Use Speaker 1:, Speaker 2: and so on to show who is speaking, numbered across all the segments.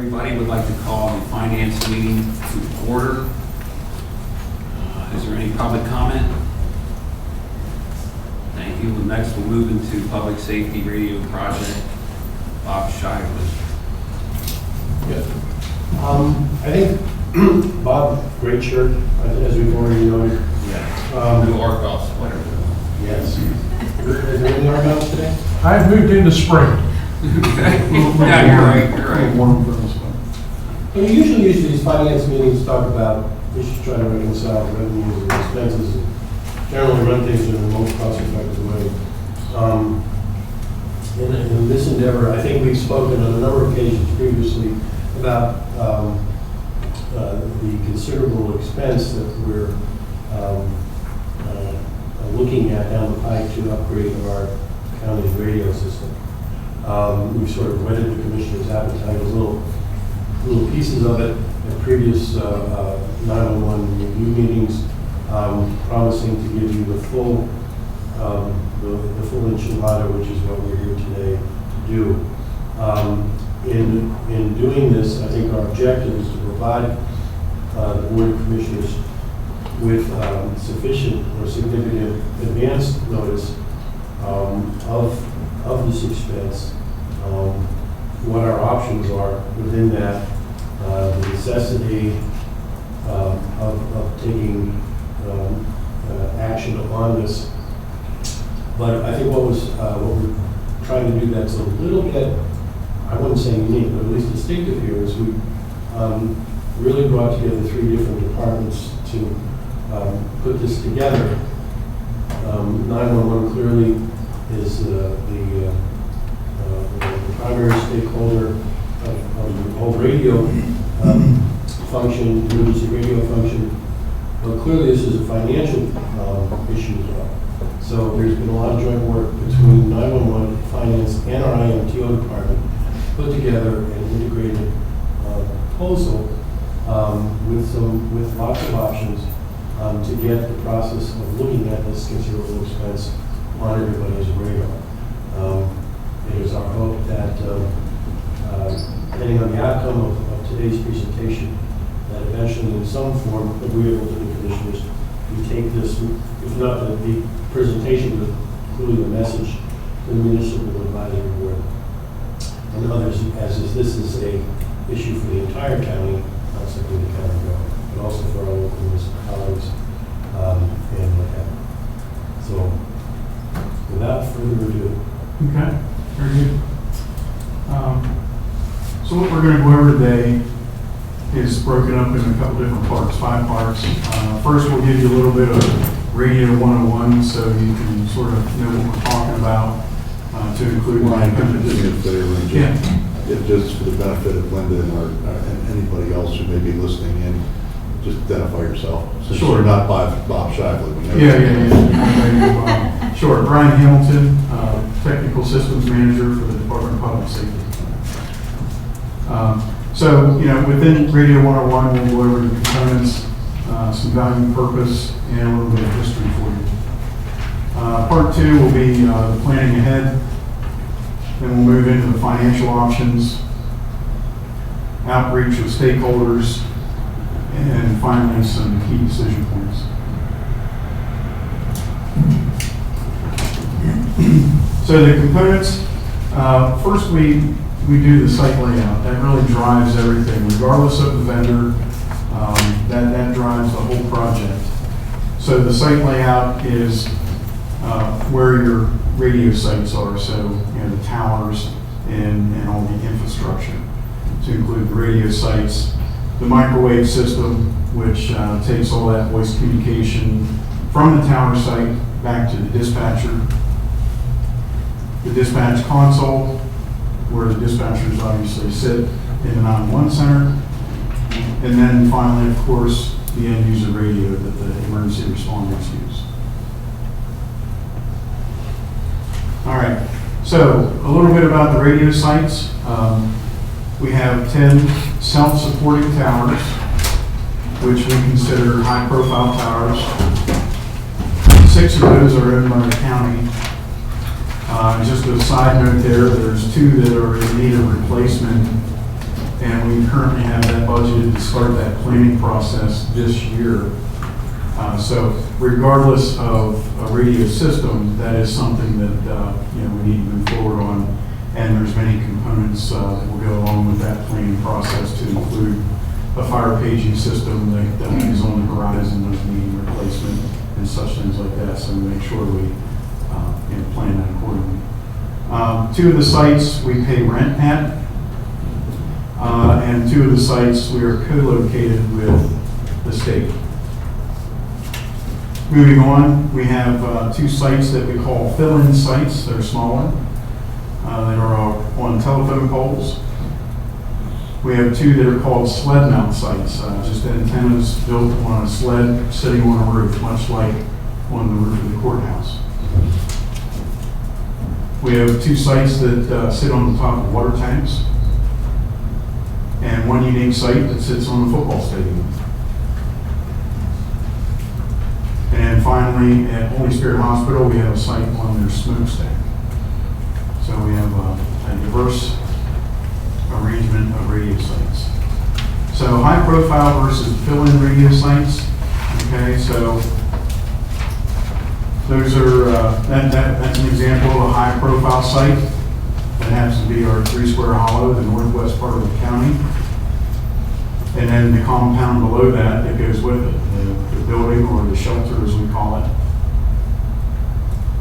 Speaker 1: everybody, would like to call the finance meeting to order. Is there any public comment? Thank you. Next, we'll move into public safety radio project. Bob Shively.
Speaker 2: Yeah. I think Bob, great shirt, as we've already noted.
Speaker 1: Yeah. New Argos, whatever.
Speaker 2: Yes. Is there any Argos today?
Speaker 3: I've moved into spring.
Speaker 1: Yeah, you're right.
Speaker 3: Warm for this one.
Speaker 2: Well, you usually use these finance meetings, talk about issues, trying to reconcile revenues and expenses, and generally run things in the most cost-effective way. In this endeavor, I think we've spoken on a number of occasions previously about the considerable expense that we're looking at down the pike to upgrade our county's radio system. We've sort of whetted the commissioner's appetite, little pieces of it in previous 911 review meetings, promising to give you the full enchilada, which is what we're here today to do. In doing this, I think our objective is to provide the Board of Commissioners with sufficient or significant advance notice of this expense, what our options are within that, the necessity of taking action upon this. But I think what we're trying to do that's a little bit, I wouldn't say unique, but at least distinctive here is we really brought together 3 different departments to put this together. 911 clearly is the primary stakeholder of the whole radio function, emergency radio function. But clearly this is a financial issue as well. So there's been a lot of joint work between 911, finance, and our IMTO department, put together an integrated proposal with lots of options to get the process of looking at this considerable expense on everybody's radar. It is our hope that, depending on the outcome of today's presentation, that eventually in some form, agreeable to the commissioners, we take this, if not the presentation, but including the message to the municipal advisory board and others, this is a issue for the entire county, not simply the county government, but also for our local municipalities and what have you. So, without further ado.
Speaker 3: Okay, very good. So what we're going to go over today is broken up in a couple different parts, 5 parts. First, we'll give you a little bit of Radio 101 so you can sort of know what we're talking about to include.
Speaker 4: Ryan, could you do me a favor and
Speaker 3: Yeah.
Speaker 4: just for the benefit of Linda and anybody else who may be listening in, just identify yourself. Since
Speaker 3: Sure.
Speaker 4: you're not Bob Shively. We know
Speaker 3: Yeah. Sure. Brian Hamilton, Technical Systems Manager for the Department of Public Safety. So, within Radio 101, we'll go over the components, some value and purpose, and a little bit of history for you. Part 2 will be the planning ahead. Then we'll move into the financial options, outreach with stakeholders, and finally some key decision points. So the components, first we do the site layout. That really drives everything, regardless of the vendor. That drives the whole project. So the site layout is where your radio sites are. So the towers and all the infrastructure to include the radio sites, the microwave system, which takes all that voice communication from the tower site back to the dispatcher, the dispatch console, where the dispatchers obviously sit in the 911 center, and then finally, of course, the end user radio that the emergency responders use. All right, so a little bit about the radio sites. We have 10 self-supporting towers, which we consider high-profile towers. 6 of those are owned by the county. Just a side note there's 2 that are in need of replacement and we currently have that budgeted to start that planning process this year. So regardless of a radio system, that is something that, we need to move forward on. And there's many components that will go along with that planning process to include a fire paging system that is on the horizon of needing replacement and such things like that. So we make sure we plan that accordingly. 2 of the sites we pay rent at, and 2 of the sites we are co-located with the state. Moving on, we have 2 sites that we call fill-in sites. They're smaller. That are on telephone poles. We have 2 that are called sled mount sites, just antennas built on a sled sitting on a roof, much like on the roof of the courthouse. We have 2 sites that sit on the top of water tanks, and 1 unique site that sits on the football stadium. And finally, at Holy Spirit Hospital, we have a site on their smokestack. So we have a diverse arrangement of radio sites. So high profile versus fill-in radio sites. Okay, so those are, that's an example of a high profile site. That happens to be our 3 Square Hollow, the northwest part of the county. And then the compound below that goes with it, the building or the shelter as we call it.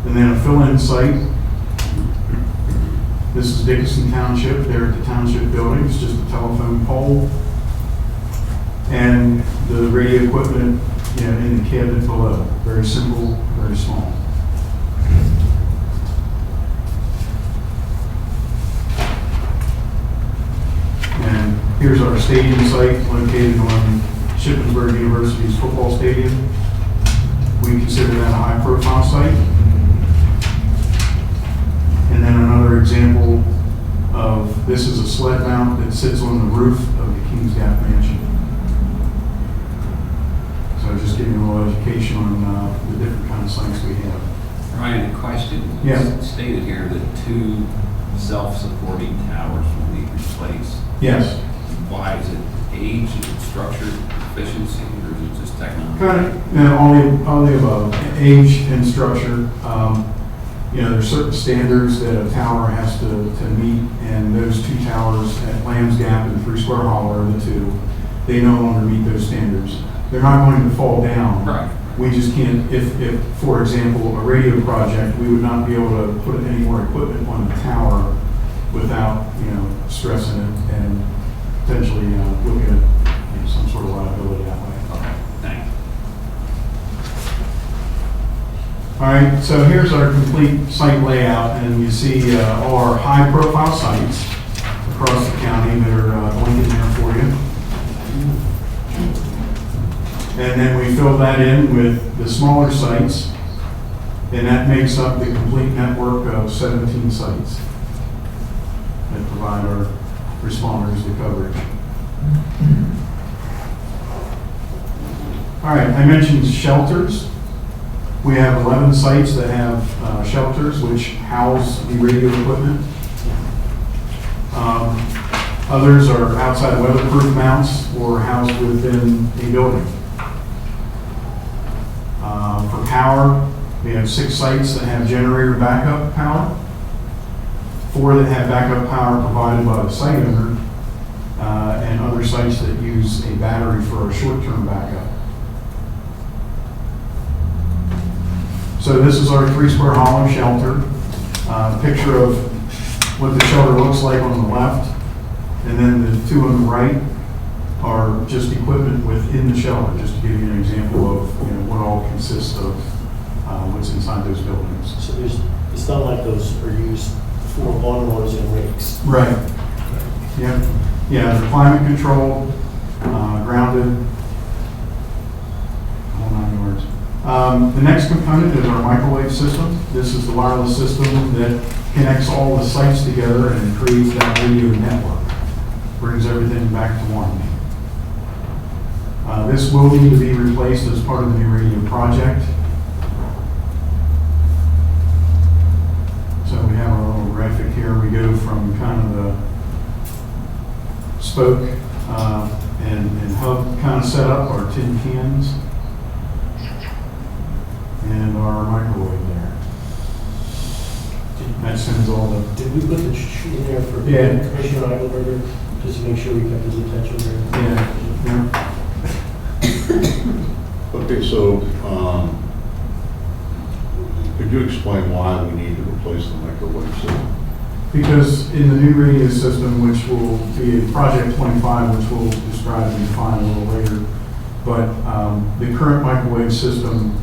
Speaker 3: And then a fill-in site. This is Dickinson Township. They're at the township building. It's just a telephone pole. And the radio equipment, in the cabinet below. Very simple, very small. And here's our stadium site located on Shippensburg University's football stadium. We consider that a high profile site. And then another example of, this is a sled mount that sits on the roof of the Kings Gap Mansion. So just giving you a little education on the different kind of sites we have.
Speaker 1: Ryan, a question.
Speaker 3: Yeah.
Speaker 1: It's stated here that 2 self-supporting towers will be replaced.
Speaker 3: Yes.
Speaker 1: Why? Is it age, is it structure, efficiency, or is it just technology?
Speaker 3: Kind of, all the above. Age and structure. There's certain standards that a tower has to meet, and those 2 towers at Lamb's Gap and 3 Square Hollow are the 2. They no longer meet those standards. They're not going to fall down.
Speaker 1: Right.
Speaker 3: We just can't, if for example, a radio project, we would not be able to put any more equipment on the tower without, stressing it and potentially looking at some sort of liability that way.
Speaker 1: Okay, thanks.
Speaker 3: All right, so here's our complete site layout, and you see all our high-profile sites across the county that are linked in there for you. And then we fill that in with the smaller sites, and that makes up the complete network of 17 sites that provide our responders the coverage. All right, I mentioned shelters. We have 11 sites that have shelters which house the radio equipment. Others are outside weatherproof mounts or housed within a building. For power, we have 6 sites that have generator backup power, 4 that have backup power provided by the site owner, and other sites that use a battery for a short-term backup. So this is our 3 Square Hollow shelter. Picture of what the shelter looks like on the left, and then the 2 on the right are just equipment within the shelter, just to give you an example of what all consists of what's inside those buildings.
Speaker 2: So it's not like those are used for lawnmowers and rakes.
Speaker 3: Right. Yep. Yeah, they're climate controlled, grounded, whole 9 yards. The next component is our microwave system. This is the wireless system that connects all the sites together and creates that radio network. Brings everything back to one. This will need to be replaced as part of the new radio project. So we have our little graphic here. We go from kind of the spoke and hub kind of set up, our tin cans, and our microwave there. That sends all the,
Speaker 2: Did we put the in there for
Speaker 3: Yeah.
Speaker 2: Commissioner Eichelberger, just to make sure we kept his attention there?
Speaker 3: yeah.
Speaker 4: Okay, so, could you explain why we need to replace the microwave system?
Speaker 3: Because in the new radio system, which will be in Project 25, which we'll describe and define a little later, but the current microwave system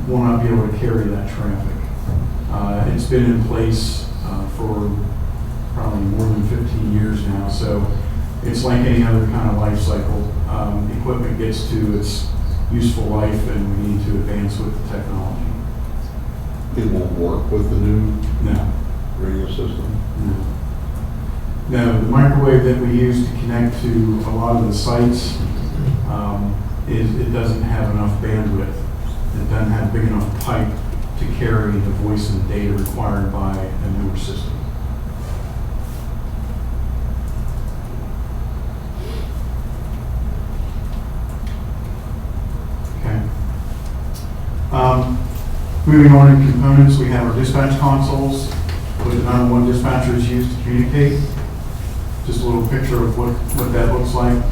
Speaker 3: will not be able to carry that traffic. It's been in place for probably more than 15 years now, so it's like any other kind of life cycle. Equipment gets to its useful life, and we need to advance with the technology.
Speaker 4: It won't work with the new
Speaker 3: No.
Speaker 4: radio system?
Speaker 3: No, the microwave that we use to connect to a lot of the sites, it doesn't have enough bandwidth. It doesn't have big enough pipe to carry the voice and data required by a newer system. Okay. Moving on in components, we have our dispatch consoles, what the 911 dispatchers use to communicate. Just a little picture of what that looks like.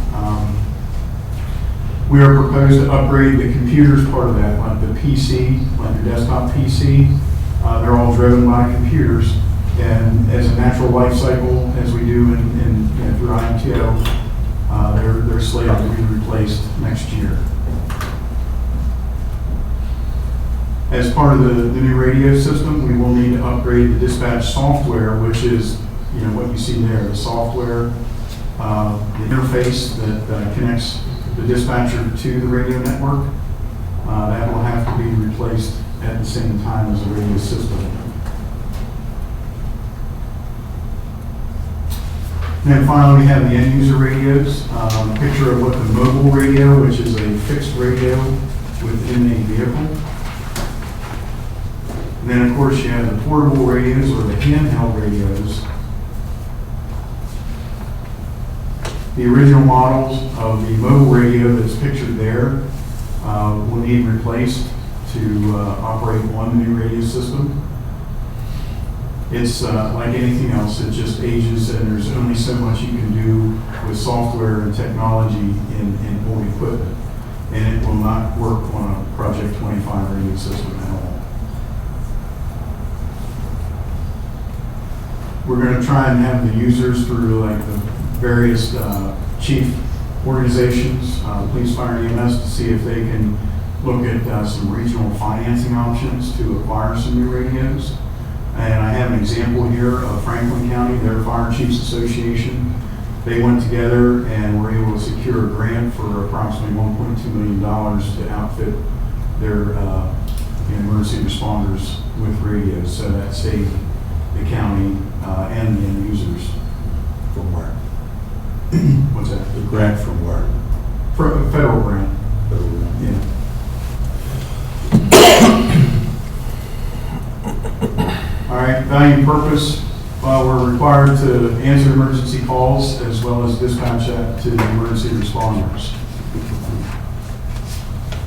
Speaker 3: We are proposed to upgrade the computers part of that, like the PC, like your desktop PC. They're all driven by computers, and as a natural life cycle, as we do through IMTO, they're slated to be replaced next year. As part of the new radio system, we will need to upgrade the dispatch software, which is what you see there, the software, the interface that connects the dispatcher to the radio network. That will have to be replaced at the same time as the radio system. And then finally, we have the end user radios. A picture of what the mobile radio, which is a fixed radio within a vehicle. And then, of course, you have the portable radios or the handheld radios. The original models of the mobile radio that's pictured there will need replaced to operate on the new radio system. It's like anything else, it just ages, and there's only so much you can do with software and technology in old equipment. And it will not work on a Project 25 radio system at all. We're going to try and have the users through like the various chief organizations, police, fire, and EMS, to see if they can look at some regional financing options to acquire some new radios. And I have an example here of Franklin County, their Fire Chiefs Association. They went together and were able to secure a grant for approximately $1.2 million to outfit their emergency responders with radios. So that saved the county and the end users.
Speaker 4: From where?
Speaker 3: What's that?
Speaker 4: The grant from where?
Speaker 3: For a federal grant.
Speaker 4: Federal grant.
Speaker 3: Yeah. All right, value and purpose. We're required to answer emergency calls as well as dispatch that to the emergency responders.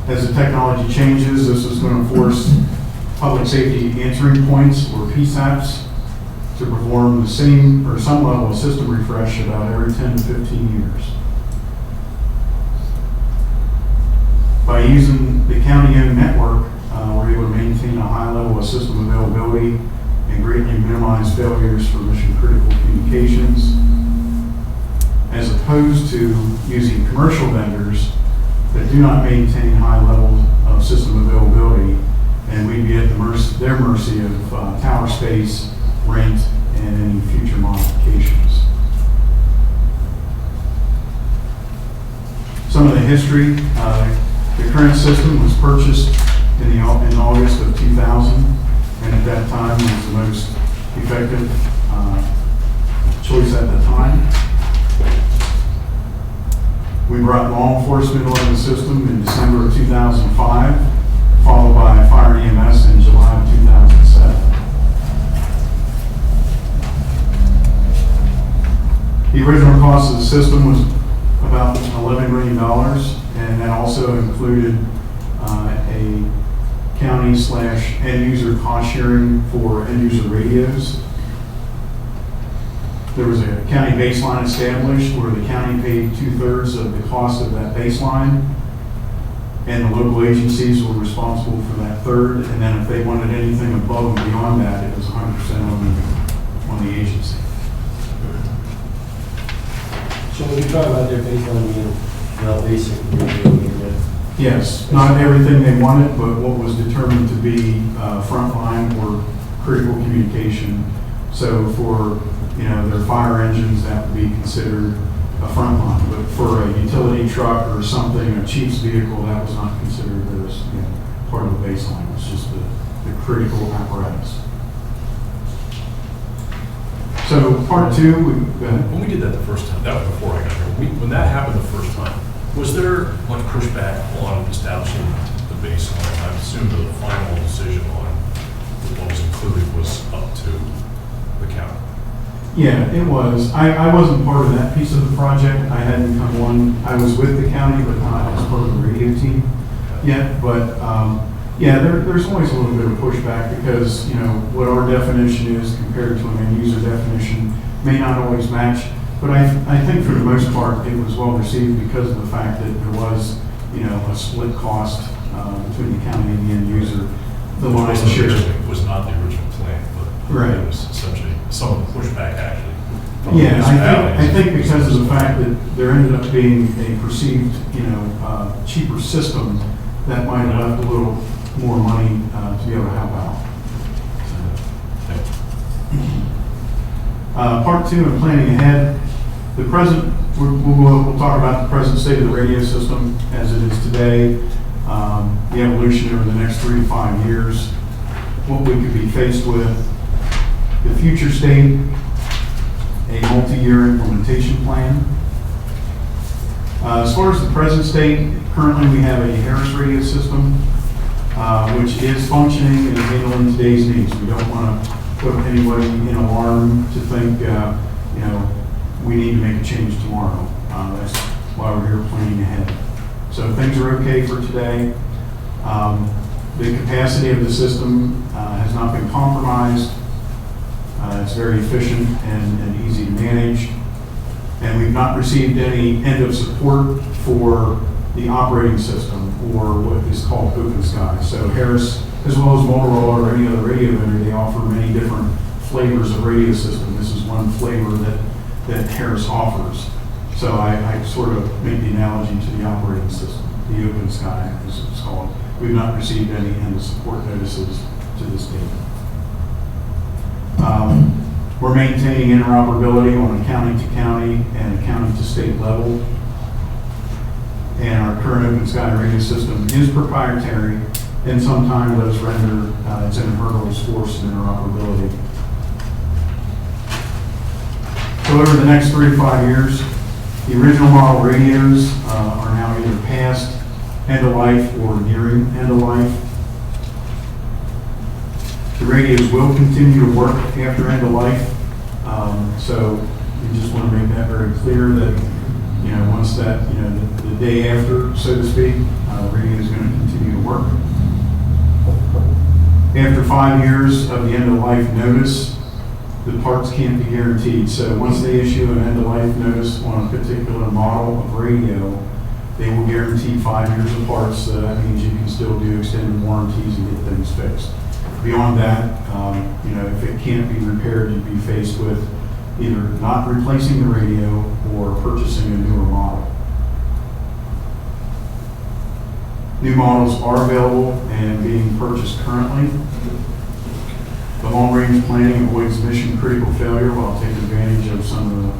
Speaker 3: As the technology changes, this is going to force public safety answering points, or PSAPs, to perform the same or some level of system refresh about every 10 to 15 years. By using the county-owned network, we're able to maintain a high level of system availability and greatly minimize failures for mission-critical communications, as opposed to using commercial vendors that do not maintain high levels of system availability, and we'd be at their mercy of tower space, rent, and any future modifications. Some of the history, the current system was purchased in August of 2000, and at that time was the most effective choice at the time. We brought law enforcement onto the system in December of 2005, followed by fire and EMS in July of 2007. The original cost of the system was about $11 million, and that also included a county/end user cost sharing for end user radios. There was a county baseline established where the county paid 2/3 of the cost of that baseline, and the local agencies were responsible for that third, and then if they wanted anything above and beyond that, it was 100% on the agency.
Speaker 2: So when you talk about their baseline, you know, basic radio unit,
Speaker 3: Yes, not everything they wanted, but what was determined to be frontline or critical communication. So for, their fire engines, that would be considered a frontline. But for a utility truck or something, a chief's vehicle, that was not considered as part of the baseline. It was just the critical apparatus. So part two,
Speaker 5: When we did that the first time, that was before I got here, when that happened the first time, was there much pushback on establishing the baseline? I assume the final decision on what was included was up to the county.
Speaker 3: yeah, it was. I wasn't part of that piece of the project. I hadn't come on. I was with the county, but not as part of the radio team yet. But yeah, there's always a little bit of pushback because what our definition is compared to an end user definition may not always match. But I think for the most part it was well received because of the fact that there was a split cost between the county and the end user. The lion's share
Speaker 5: Was not the original plan, but
Speaker 3: Right.
Speaker 5: it was essentially some of the pushback actually. from
Speaker 3: Yeah, I
Speaker 5: municipalities.
Speaker 3: think because of the fact that there ended up being a perceived, cheaper system, that might have left a little more money to be able to help out. Part two, in planning ahead, the present, we'll talk about the present state of the radio system as it is today, the evolution over the next 3 to 5 years, what we could be faced with, the future state, a multi-year implementation plan. As far as the present state, currently we have a Harris radio system, which is functioning and handling today's needs. We don't want to put anybody in alarm to think, we need to make a change tomorrow. That's why we're here planning ahead. So things are okay for today. The capacity of the system has not been compromised. It's very efficient and easy to manage. And we've not received any end of support for the operating system or what is called Open Sky. So Harris, as well as Motorola or any other radio vendor, they offer many different flavors of radio system. This is one flavor that Harris offers. So I sort of make the analogy to the operating system, the Open Sky, as it's called. We've not received any end of support notices to this date. We're maintaining interoperability on a county-to-county and a county-to-state level. And our current Open Sky radio system is proprietary, and sometimes does render its own hurdles for some interoperability. So over the next 3 to 5 years, the original model radios are now either past end of life or nearing end of life. The radios will continue to work after end of life. So we just want to make that very clear that, once that, the day after, so to speak, the radio is going to continue to work. After 5 years of the end of life notice, the parts can't be guaranteed. So once they issue an end of life notice on a particular model of radio, they will guarantee 5 years of parts. So that means you can still do extended warranties and get things fixed. Beyond that, if it can't be repaired, you'd be faced with either not replacing the radio or purchasing a newer model. New models are available and being purchased currently. The long-range planning avoids mission-critical failure while taking advantage of some of the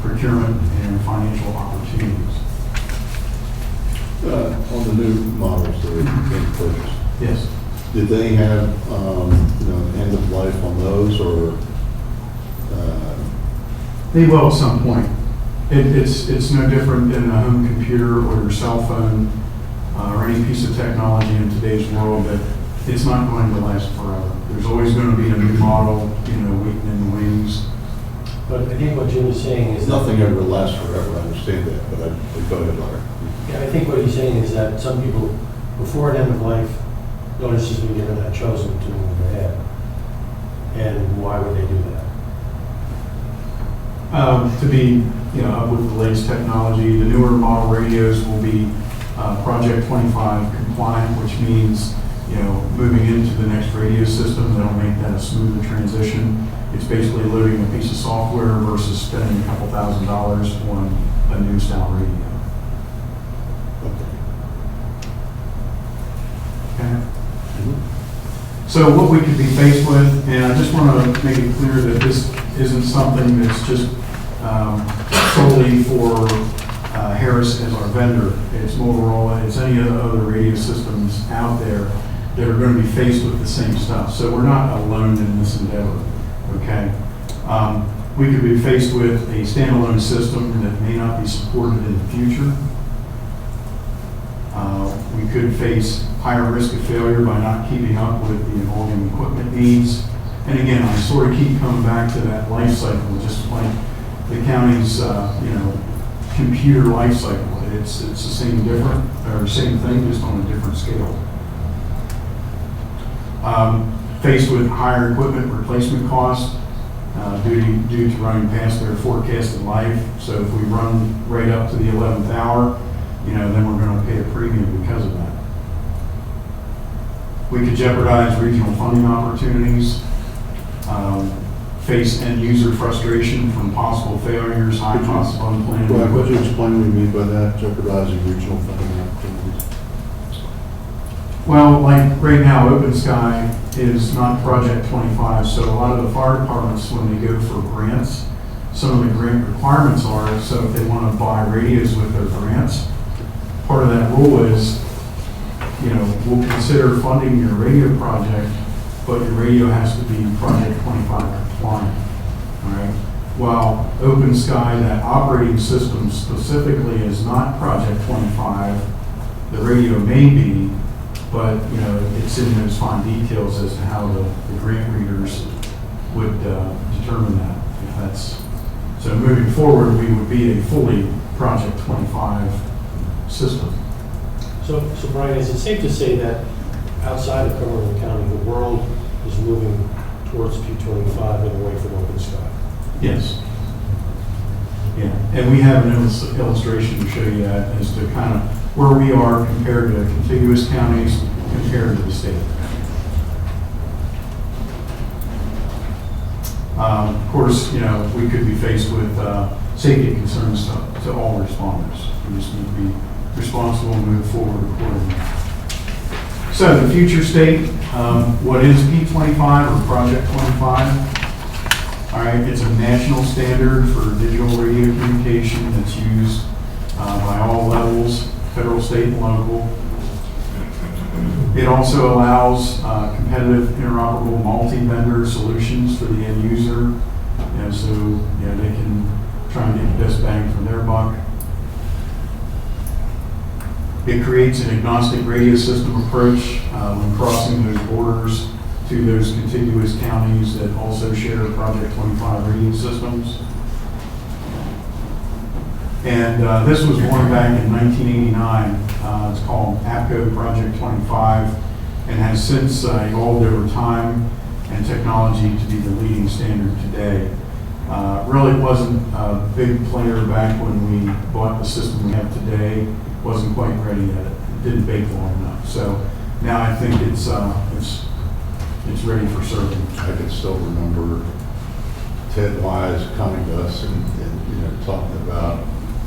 Speaker 3: procurement and financial opportunities.
Speaker 4: On the new models that are being purchased,
Speaker 3: Yes.
Speaker 4: did they have, an end of life on those, or?
Speaker 3: They will at some point. It's no different than a home computer or your cell phone or any piece of technology in today's world that it's not going to last forever. There's always going to be a new model, waiting in the wings.
Speaker 2: But I think what Jim is saying is that...
Speaker 4: Nothing ever lasts forever, I understand that, but go ahead, Larry.
Speaker 2: Yeah, I think what he's saying is that some people, before an end of life, notice has been given, have chosen to move ahead. And why would they do that?
Speaker 3: To be, up with the latest technology, the newer model radios will be Project 25 compliant, which means, moving into the next radio system, that'll make that a smoother transition. It's basically loading a piece of software versus spending a couple $1,000s on a new style radio. Okay. So what we could be faced with, and I just want to make it clear that this isn't something that's just solely for Harris as our vendor. It's Motorola, it's any of the other radio systems out there that are going to be faced with the same stuff. So we're not alone in this endeavor, okay? We could be faced with a standalone system that may not be supported in the future. We could face higher risk of failure by not keeping up with the evolving equipment needs. And again, I sort of keep coming back to that life cycle, just like the county's, computer life cycle. It's the same thing, just on a different scale. Faced with higher equipment replacement costs due to running past their forecasted life. So if we run right up to the 11th hour, then we're going to pay a premium because of that. We could jeopardize regional funding opportunities, face end user frustration from possible failures, high costs of unplanned
Speaker 4: Well, would you
Speaker 3: equipment.
Speaker 4: explain what you mean by that, jeopardizing regional funding opportunities?
Speaker 3: Well, like right now, Open Sky is not Project 25, so a lot of the fire departments, when they go for grants, some of the grant requirements are, so if they want to buy radios with their grants, part of that rule is, we'll consider funding your radio project, but your radio has to be Project 25 compliant, all right? While Open Sky, that operating system specifically is not Project 25, the radio may be, but, it's in those fine details as to how the grant readers would determine that, if that's, so moving forward, we would be a fully Project 25 system.
Speaker 2: So Brian, is it safe to say that outside of Cumberland County, the world is moving towards P25 and away from Open Sky?
Speaker 3: Yes. Yeah, and we have an illustration to show you that as to kind of where we are compared to contiguous counties, compared to the state. Of course, we could be faced with safety concerns to all responders. We just need to be responsible and move forward accordingly. So the future state, what is P25 or Project 25? All right, it's a national standard for digital radio communication that's used by all levels, federal, state, and local. It also allows competitive, interoperable, multi-vendor solutions for the end user, so they can try and get the best bang for their buck. It creates an agnostic radio system approach when crossing those borders to those contiguous counties that also share Project 25 radio systems. And this was born back in 1989. It's called APCO Project 25 and has since evolved over time and technology to be the leading standard today. Really wasn't a big player back when we bought the system we have today. Wasn't quite ready yet. It didn't bake long enough. So now I think it's ready for serving.
Speaker 4: I can still remember Ted Wise coming to us and talking about,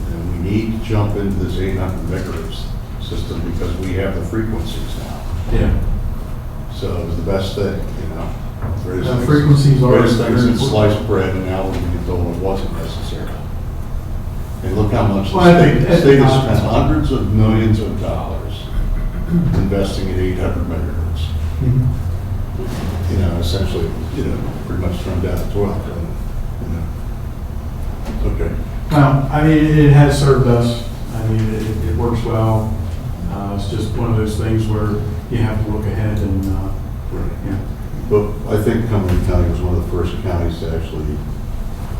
Speaker 4: we need to jump into this 800 megahertz system because we have the frequencies now.
Speaker 3: Yeah.
Speaker 4: So it was the best thing,
Speaker 3: The frequencies are
Speaker 4: greatest things
Speaker 3: very
Speaker 4: in
Speaker 3: important.
Speaker 4: sliced bread, and now we're being told it wasn't necessary. And look how much
Speaker 3: Well, I think
Speaker 4: the state has
Speaker 3: that's-
Speaker 4: spent hundreds of millions of dollars investing in 800 megahertz.
Speaker 3: Mhm.
Speaker 4: Essentially, pretty much thrown down the toilet. Okay.
Speaker 3: Well, I mean, it has served us. I mean, it works well. It's just one of those things where you have to look ahead and, yeah.
Speaker 4: But I think Cumberland County was one of the first counties to actually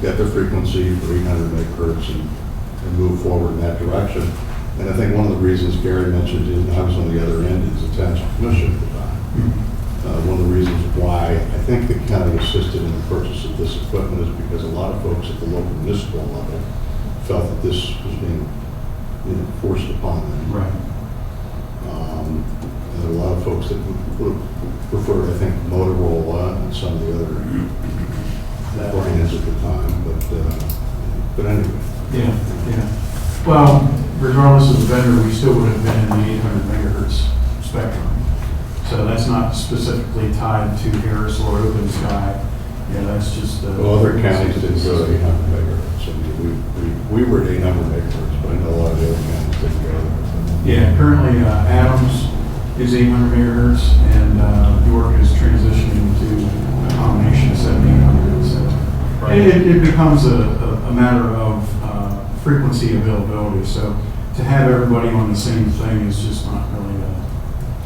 Speaker 4: get the frequency for 800 megahertz and move forward in that direction. And I think one of the reasons Gary mentioned, and I was on the other end, is the Township Commission at the time. One of the reasons why I think the county assisted in the purchase of this equipment is because a lot of folks at the local municipal level felt that this was being forced upon them.
Speaker 3: Right.
Speaker 4: And there are a lot of folks that would prefer, I think, Motorola and some of the other brands at the time, but anyway.
Speaker 3: Yeah. Well, regardless of the vendor, we still would have been in the 800 megahertz spectrum. So that's not specifically tied to Harris or Open Sky. Yeah, that's just.
Speaker 4: Well, other counties didn't go to 800 megahertz. I mean, we were at 800 megahertz, but I know a lot of the other counties didn't go there.
Speaker 3: Yeah, currently Adams is 800 megahertz, and York is transitioning to a combination of 7,800. So
Speaker 5: Right.
Speaker 3: it becomes a matter of frequency availability. So to have everybody on the same thing is just not really.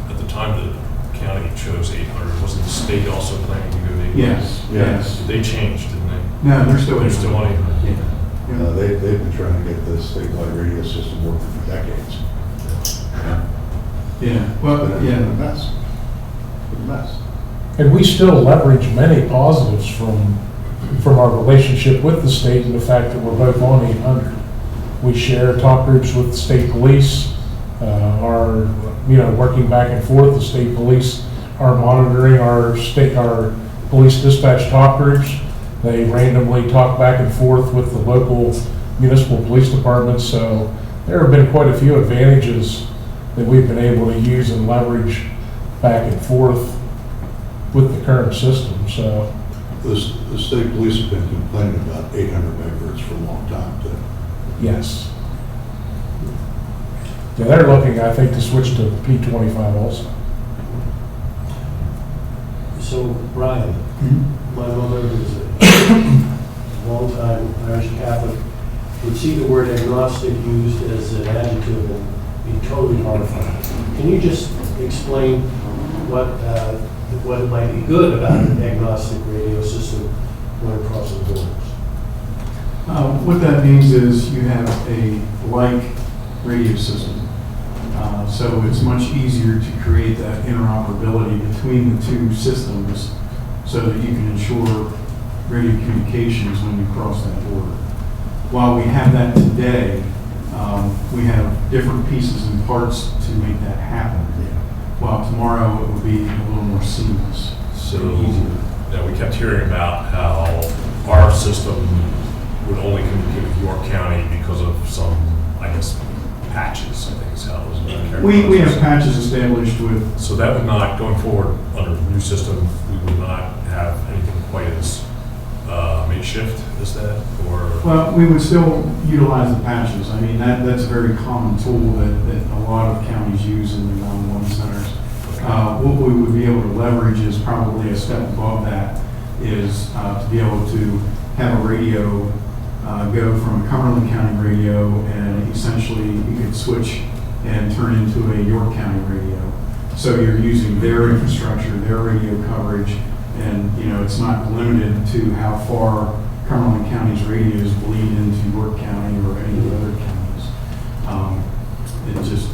Speaker 5: At the time the county chose 800, wasn't the state also planning to go to 800?
Speaker 3: Yes.
Speaker 5: They changed, didn't they?
Speaker 3: No, they're still.
Speaker 5: They're still on 800.
Speaker 3: Yeah.
Speaker 4: They've been trying to get the statewide radio system working for decades.
Speaker 3: Yeah. Well,
Speaker 4: It's been
Speaker 3: yeah.
Speaker 4: a mess. It's a mess.
Speaker 6: And we still leverage many positives from our relationship with the state and the fact that we're both on 800. We share talk groups with the state police, working back and forth. The state police are monitoring our police dispatch talk groups. They randomly talk back and forth with the local municipal police departments. So there have been quite a few advantages that we've been able to use and leverage back and forth with the current system. So
Speaker 4: The state police have been complaining about 800 megahertz for a long time, too.
Speaker 6: yes. Yeah, they're looking, I think, to switch to P25 also.
Speaker 2: So, Brian, my mother was a long-time Irish Catholic, would see the word agnostic used as an adjective and be totally horrified. Can you just explain what might be good about an agnostic radio system going across the borders?
Speaker 3: What that means is you have a like radio system. So it's much easier to create that interoperability between the two systems so that you can ensure radio communications when you cross that border. While we have that today, we have different pieces and parts to make that happen. While tomorrow it will be a little more seamless, so easier.
Speaker 5: Yeah, we kept hearing about how our system would only communicate with York County because of some, I guess, patches, I think is how it was characterized.
Speaker 3: We have patches established with.
Speaker 5: So that would not, going forward, under the new system, we would not have anything quite as makeshift as that, or?
Speaker 3: Well, we would still utilize the patches. I mean, that's a very common tool that a lot of counties use in the 911 centers. What we would be able to leverage is probably a step above that, is to be able to have a radio go from a Cumberland County radio, and essentially you could switch and turn into a York County radio. So you're using their infrastructure, their radio coverage, and it's not limited to how far Cumberland County's radios bleed into York County or any of the other counties. It just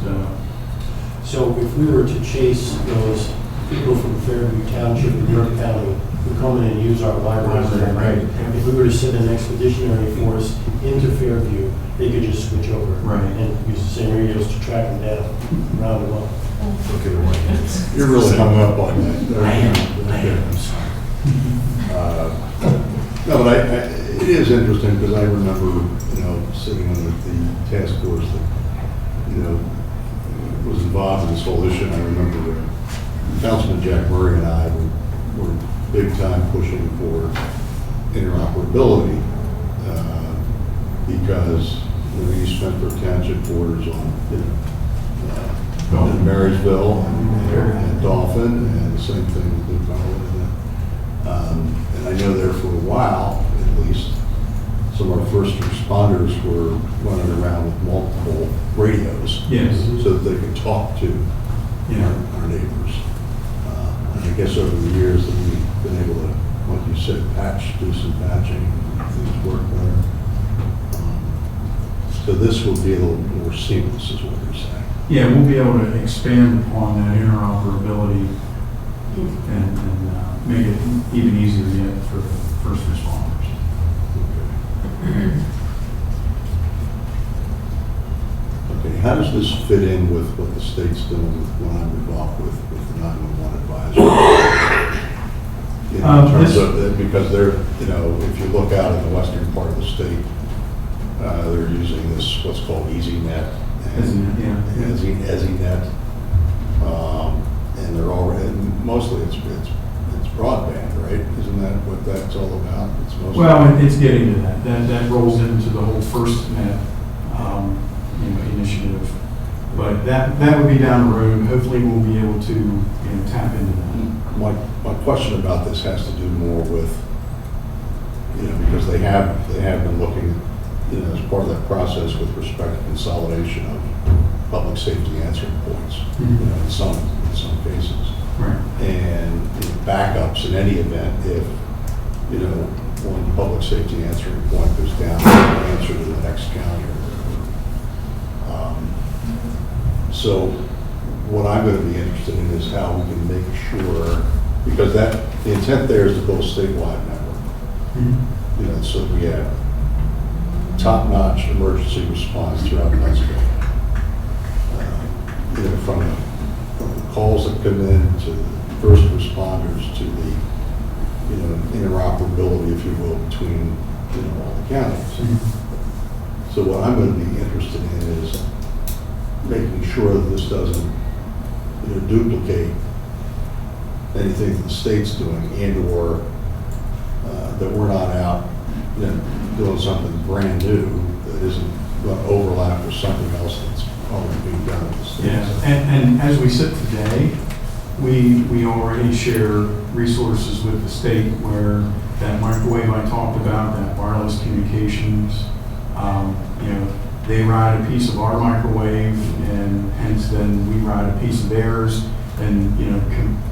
Speaker 2: So if we were to chase those people from Fairview Township in York County who come in and use our libraries,
Speaker 3: Right.
Speaker 2: if we were to send an expeditionary force into Fairview, they could just switch over.
Speaker 3: Right.
Speaker 2: And use the same radios to track them down, round them up.
Speaker 5: Look at the one.
Speaker 4: You're really hung up on that.
Speaker 2: I am, I'm sorry.
Speaker 4: No, but it is interesting because I remember, sitting on the task force that, was involved in this whole issue. And I remember Councilman Jack Murray and I were big time pushing for interoperability because East Spencer Township borders on, in Marysville and Dauphin, and the same thing with New Cumberland. And I know there for a while, at least, some of our first responders were running around with multiple radios.
Speaker 3: Yes.
Speaker 4: So that they could talk to
Speaker 3: Yeah.
Speaker 4: our neighbors. And I guess over the years that we've been able to like you said, do some patching, things work better. So this will be a little more seamless, is what you're saying.
Speaker 3: Yeah, we'll be able to expand upon that interoperability and make it even easier yet for the first responders.
Speaker 4: Okay, how does this fit in with what the state's doing with when I'm involved with the 911 advisory? You know, in terms
Speaker 3: This-
Speaker 4: of, because they're, you know, if you look out in the western part of the state, they're using this, what's called EasyNet.
Speaker 3: EasyNet, yeah.
Speaker 4: EasyNet. And they're already, and mostly it's broadband, right? Isn't that what that's all about? It's mostly.
Speaker 3: Well, it's getting to that. That rolls into the whole FirstNet, initiative. But that would be down the road. Hopefully, we'll be able to, tap into that.
Speaker 4: My question about this has to do more with, because they have been looking, as part of that process with respect to consolidation of public safety answering points, in some cases.
Speaker 3: Right.
Speaker 4: And backups in any event, if, one public safety answering point goes down, answer to the next county. So what I'm going to be interested in is how we can make sure, because the intent there is to build a statewide network. So we have top-notch emergency response throughout Pennsylvania. From the calls that come in to the first responders to the, interoperability, if you will, between, all the counties. So what I'm going to be interested in is making sure that this doesn't, duplicate anything that the state's doing and/or that we're not out, doing something brand new that isn't going to overlap with something else that's already being done at the state.
Speaker 3: Yeah, and as we sit today, we already share resources with the state where that microwave I talked about, that wireless communications, they ride a piece of our microwave, and hence then we ride a piece of theirs, and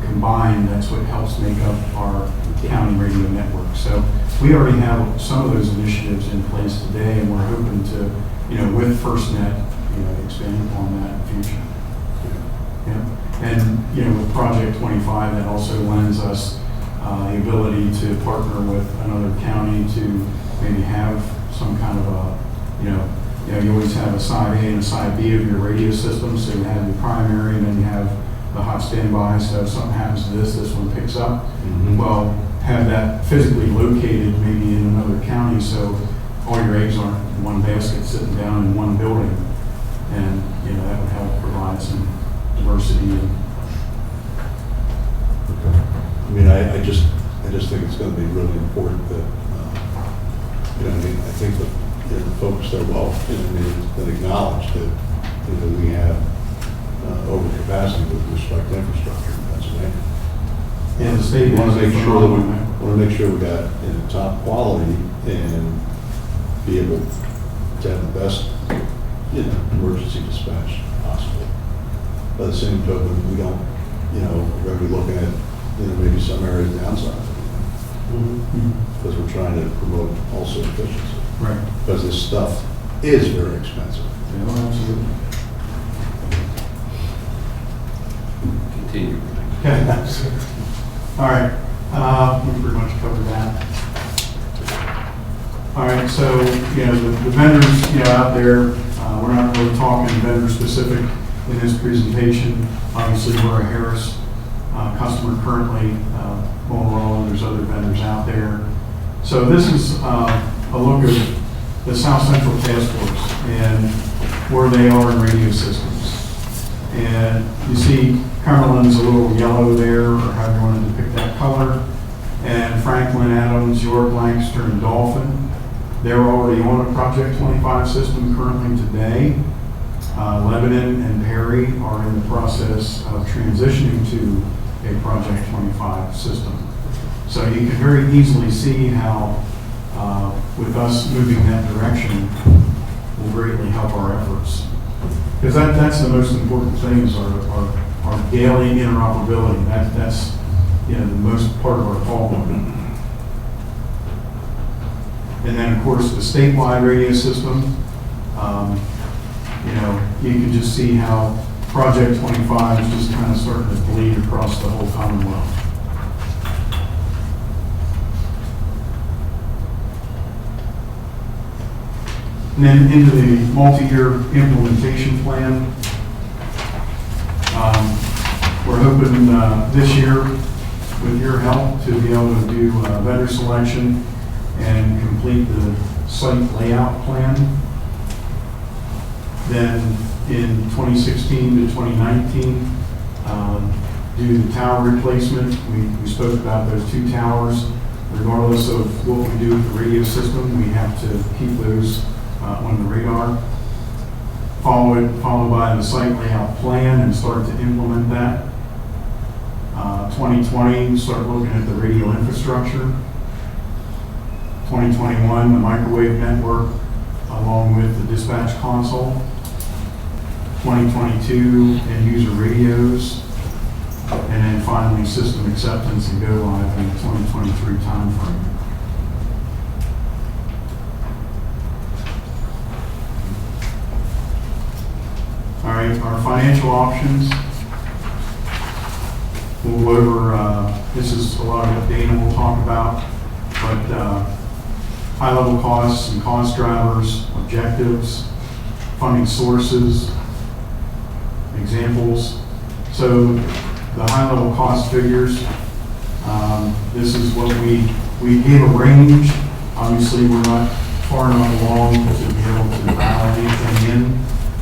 Speaker 3: combined, that's what helps make up our county radio network. So we already have some of those initiatives in place today, and we're hoping to, with FirstNet, expand upon that in the future. Yeah. And with Project 25, that also lends us the ability to partner with another county to maybe have some kind of a, you always have a side A and a side B of your radio system, so you have your primary, and then you have the hot standby, so if something happens to this one picks up. Well, have that physically located maybe in another county, so all your eggs aren't in one basket sitting down in one building, and that would help provide some diversity.
Speaker 4: I mean, I just think it's going to be really important that, I think that the folks there that acknowledge that, we have overcapacity with respect to infrastructure in Pennsylvania.
Speaker 3: Yeah, the state
Speaker 4: We want to
Speaker 3: has a
Speaker 4: make sure that
Speaker 3: phenomenal
Speaker 4: we got top quality and be able to have the best, emergency dispatch possible. By the same token, we don't, we're going to be looking at, maybe some areas downside. Because we're trying to promote also efficiency.
Speaker 3: Right.
Speaker 4: Because this stuff is very expensive.
Speaker 3: Yeah, absolutely.
Speaker 1: Continue.
Speaker 3: Okay. All right. We pretty much covered that. All right. So, the vendors, out there, we're not really talking vendor specific in this presentation. Obviously, we're a Harris customer currently, Motorola, there's other vendors out there. So this is a look of the South Central Task Force and where they are in radio systems. And you see Cumberland's a little yellow there, or however you wanted to pick that color. And Franklin, Adams, York, Lancaster, and Dauphin, they're already on a Project 25 system currently today. Lebanon and Perry are in the process of transitioning to a Project 25 system. So you can very easily see how, with us moving that direction, will greatly help our efforts. Because that's the most important thing is our daily interoperability. That's the most part of our problem. And then, of course, the statewide radio system. You can just see how Project 25 is just kind of starting to bleed across the whole Commonwealth. And then into the multi-year implementation plan. We're hoping this year, with your help, to be able to do vendor selection and complete the site layout plan. Then in 2016 to 2019, do the tower replacement. We spoke about those 2 towers. Regardless of what we do with the radio system, we have to keep those on the radar. Followed by the site layout plan and start to implement that. 2020, start looking at the radio infrastructure. 2021, the microwave network along with the dispatch console. 2022, end user radios. And then finally, system acceptance and go live in the 2023 timeframe. All right, our financial options. We'll go over, this is a lot of what Dana will talk about, but high-level costs and cost drivers, objectives, funding sources, examples. So the high-level cost figures, this is what we gave a range. Obviously, we're not far enough along to be able to dial anything in.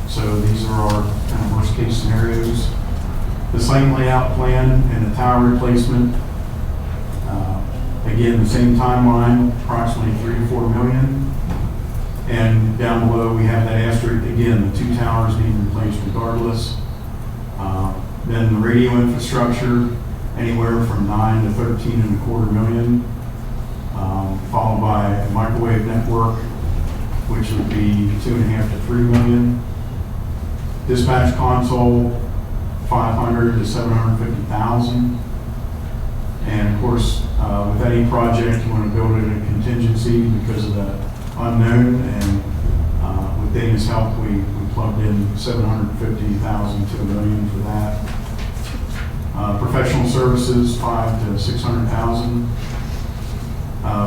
Speaker 3: So these are our kind of worst-case scenarios. The site layout plan and the tower replacement. Again, the same timeline, approximately $3 to $4 million. And down below, we have that asterisk, again, the 2 towers need replaced regardless. Then the radio infrastructure, anywhere from $9 to $13.25 million. Followed by a microwave network, which would be $2.5 to $3 million. Dispatch console, $500,000 to $750,000. And of course, with any project, you want to build it in a contingency because of the unknown. And with Dana's help, we plugged in $750,000 to $1 million for that. Professional services, $500,000 to $600,000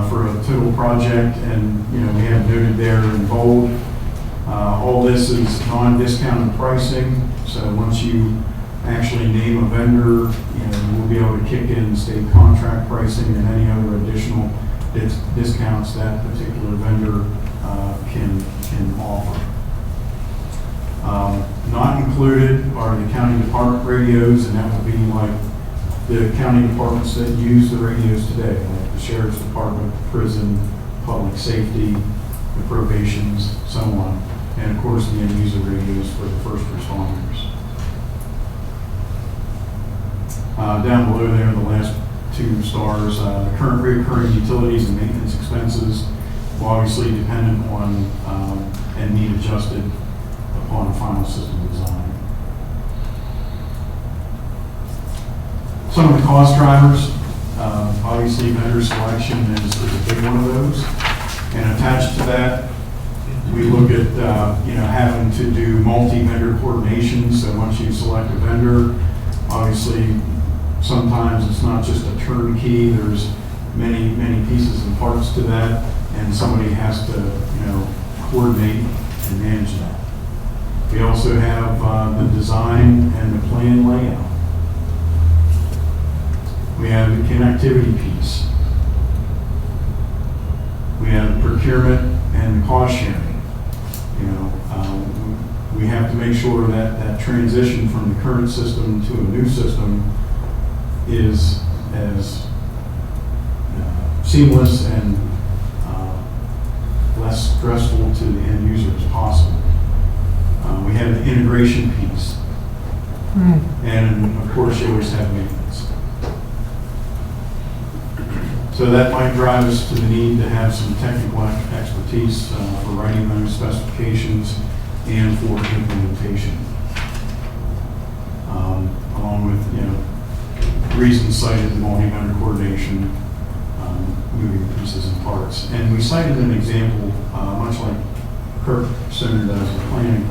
Speaker 3: for a total project. And we have noted there in bold. All this is non-discounted pricing. So once you actually name a vendor, we'll be able to kick in state contract pricing and any other additional discounts that particular vendor can offer. Not included are the county department radios, and that would be like the county departments that use the radios today, like the sheriff's department, prison, public safety, the probations, so on. And of course, the end user radios for the first responders. Down below there, the last 2 stars, the current recurring utilities and maintenance expenses will obviously dependent on and need adjusted upon final system design. Some of the cost drivers, obviously vendor selection is a big one of those. And attached to that, we look at having to do multi-vendor coordination. So once you select a vendor, obviously sometimes it's not just a turnkey. There's many pieces and parts to that, and somebody has to coordinate and manage that. We also have the design and the plan layout. We have the connectivity piece. We have procurement and the cost sharing. We have to make sure that that transition from the current system to a new system is as seamless and less stressful to the end user as possible. We have the integration piece. And of course, you always have maintenance. So that might drive us to the need to have some technical expertise for writing those specifications and for implementation. Along with, reasons cited, the multi-vendor coordination. moving pieces and parts. And we cited an example, much like Kirk Center does with planning,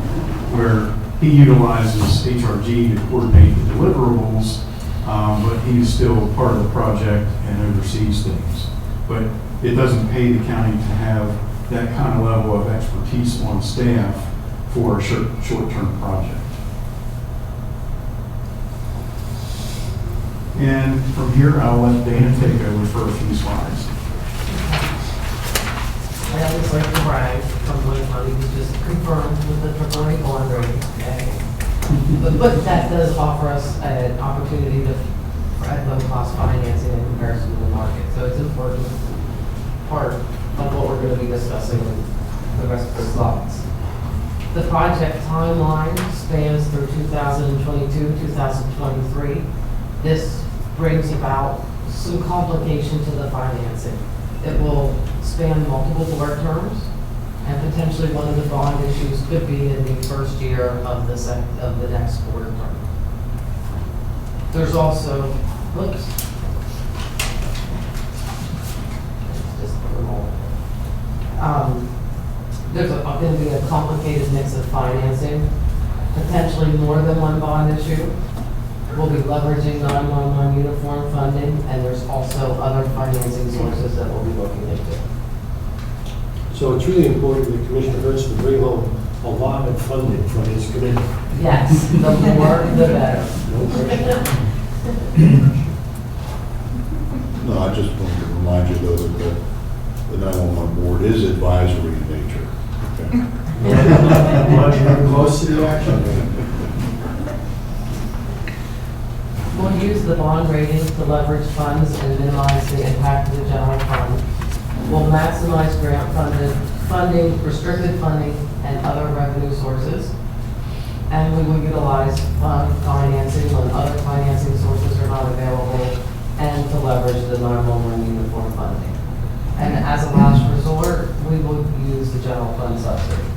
Speaker 3: where he utilizes HRG to coordinate the deliverables, but he's still part of the project and oversees things. But it doesn't pay the county to have that kind of level of expertise on staff for a short-term project. And from here, I'll let Dana take over for a few slides.
Speaker 7: I always like to brag, Cumberland County was just confirmed with the AAA bond rating. But that does offer us an opportunity to provide low-cost financing in comparison to the market. So it's an important part of what we're going to be discussing in the rest of the slides. The project timeline spans through 2022, 2023. This brings about some complication to the financing. It will span multiple board terms, and potentially one of the bond issues could be in the first year of the next board term. There's also, whoops. Just a moment. There's going to be a complicated mix of financing, potentially more than one bond issue. We'll be leveraging 911 uniform funding, and there's also other financing sources that we'll be looking into.
Speaker 2: So it's really important that Commissioner Hertz to bring home a lot of funding from his committee.
Speaker 7: Yes, the more, the better.
Speaker 2: No question.
Speaker 4: No, I just wanted to remind you though that the 911 board is advisory in nature. Okay.
Speaker 2: Much close to the action.
Speaker 7: We'll use the bond rating to leverage funds and minimize the impact of the general fund. We'll maximize grant funding, restricted funding, and other revenue sources. And we will utilize fund financing when other financing sources are not available, and to leverage the 911 uniform funding. And as a last resort, we will use the general fund subsidy.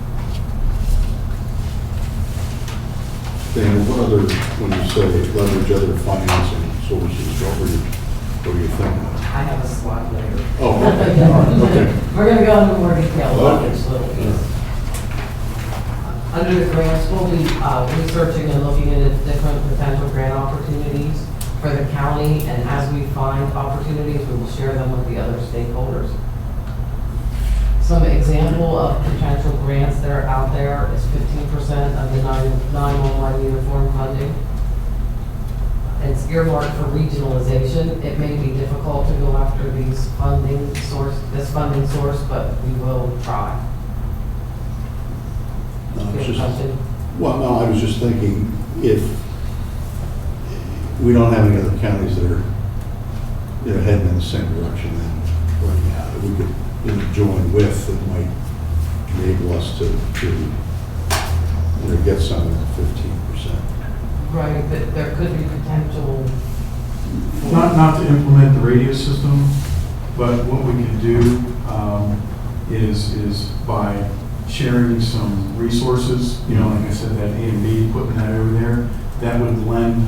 Speaker 4: Dan, what other, when you say leverage other financing sources, what were you thinking of?
Speaker 7: I have a slide later.
Speaker 4: Oh, okay, all right, okay.
Speaker 7: We're going to go into more detail about
Speaker 4: Okay.
Speaker 7: each little piece. Under the grants, we'll be researching and looking at different potential grant opportunities for the county, and as we find opportunities, we will share them with the other stakeholders. Some example of potential grants that are out there is 15% of the 911 uniform funding. It's earmarked for regionalization. It may be difficult to go after this funding source, but we will try.
Speaker 4: No, it's
Speaker 7: Good
Speaker 4: just-
Speaker 7: question.
Speaker 4: Well, no, I was just thinking, if we don't have any other counties that are, heading in the same direction, then right now, that we could join with, that might enable us to get some of the 15%.
Speaker 7: Right, but there could be potential.
Speaker 3: Not to implement the radio system, but what we can do is by sharing some resources, like I said, that A and B, putting that over there, that would lend,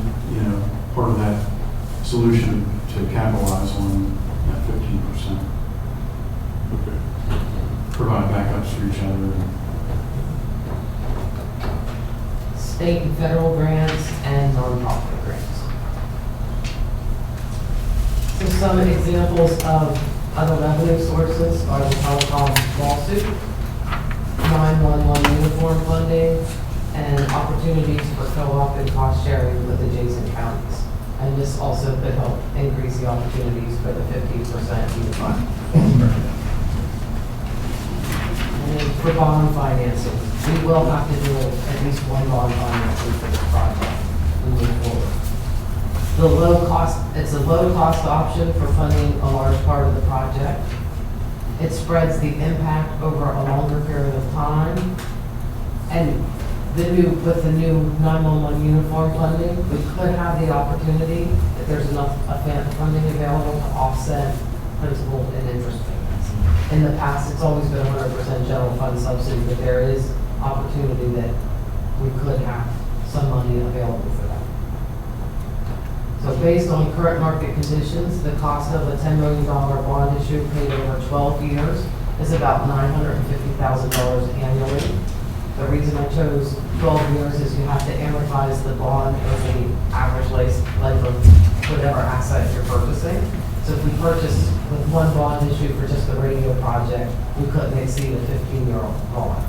Speaker 3: part of that solution to capitalize on that 15%.
Speaker 4: Okay.
Speaker 3: Provide backups for each other.
Speaker 7: State and federal grants and nonprofit grants. So some examples of other revenue sources are the telecom lawsuit, 911 uniform funding, and opportunities for co-op and cost sharing with adjacent counties. And this also could help increase the opportunities for the 15% unified. And then for bond financing, we will have to do at least one bond financing for this project moving forward. It's a low cost option for funding a large part of the project. It spreads the impact over a longer period of time. And with the new 911 uniform funding, we could have the opportunity, if there's enough funding available, to offset principal and interest payments. In the past, it's always been 100% general fund subsidy, but there is opportunity that we could have some money available for that. So based on current market conditions, the cost of a $10 million bond issue paid over 12 years is about $950,000 annually. The reason I chose 12 years is you have to amortize the bond over the average life of whatever asset you're purchasing. So if we purchase with one bond issue for just the radio project, we couldn't exceed a 15-year bond.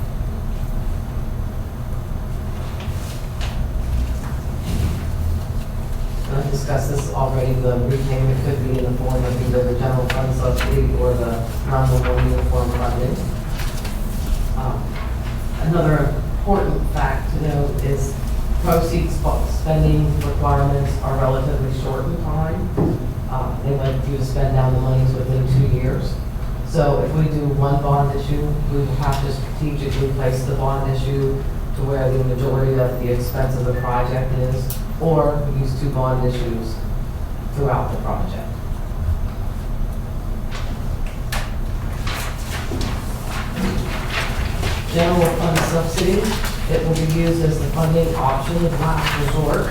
Speaker 7: I've discussed this already, the repayment could be in the form of either the general fund subsidy or the non-local uniform funding. Another important fact to note is proceeds spending requirements are relatively short in time. They like you to spend down the monies within 2 years. So if we do one bond issue, we will have to strategically place the bond issue to where the majority of the expense of the project is, or use 2 bond issues throughout the project. General fund subsidy, it will be used as the funding option of last resort.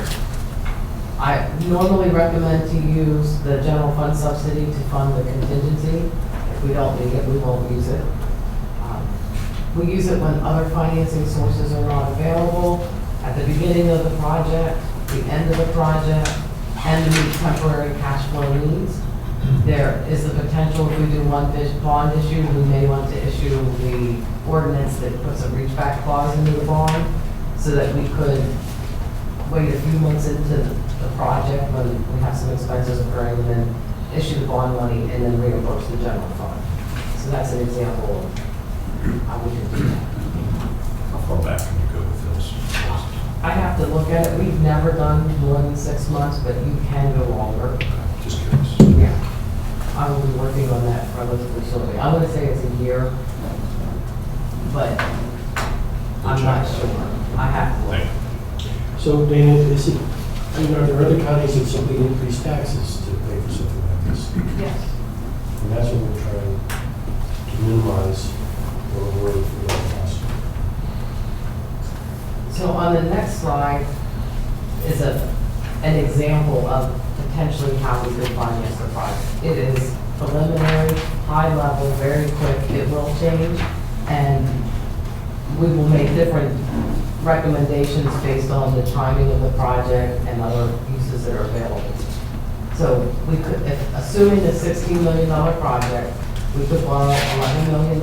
Speaker 7: I normally recommend to use the general fund subsidy to fund the contingency. If we don't need it, we won't use it. We use it when other financing sources are not available, at the beginning of the project, the end of the project, and to meet temporary cash flow needs. There is the potential, if we do one bond issue, we may want to issue the ordinance that puts a reach back clause into the bond so that we could wait a few months into the project when we have some expenses occurring and then issue the bond money and then reimburse the general fund. So that's an example of how we can do that.
Speaker 5: How far back can you go with this?
Speaker 7: I have to look at it. We've never done more than 6 months, but you can go longer.
Speaker 5: Just curious.
Speaker 7: Yeah. I will be working on that relatively shortly. I would say it's a year, but I'm not sure. I have to look.
Speaker 5: Thank you.
Speaker 2: So Dana, is it, I mean, are there other counties that simply increase taxes to pay for something like this?
Speaker 7: Yes.
Speaker 2: And that's what we're trying to minimize or avoid for that cost.
Speaker 7: So on the next slide is an example of potentially how we could finance the project. It is preliminary, high level, very quick. It will change, and we will make different recommendations based on the timing of the project and other uses that are available. So we could, assuming a $16 million project, we could borrow $11 million,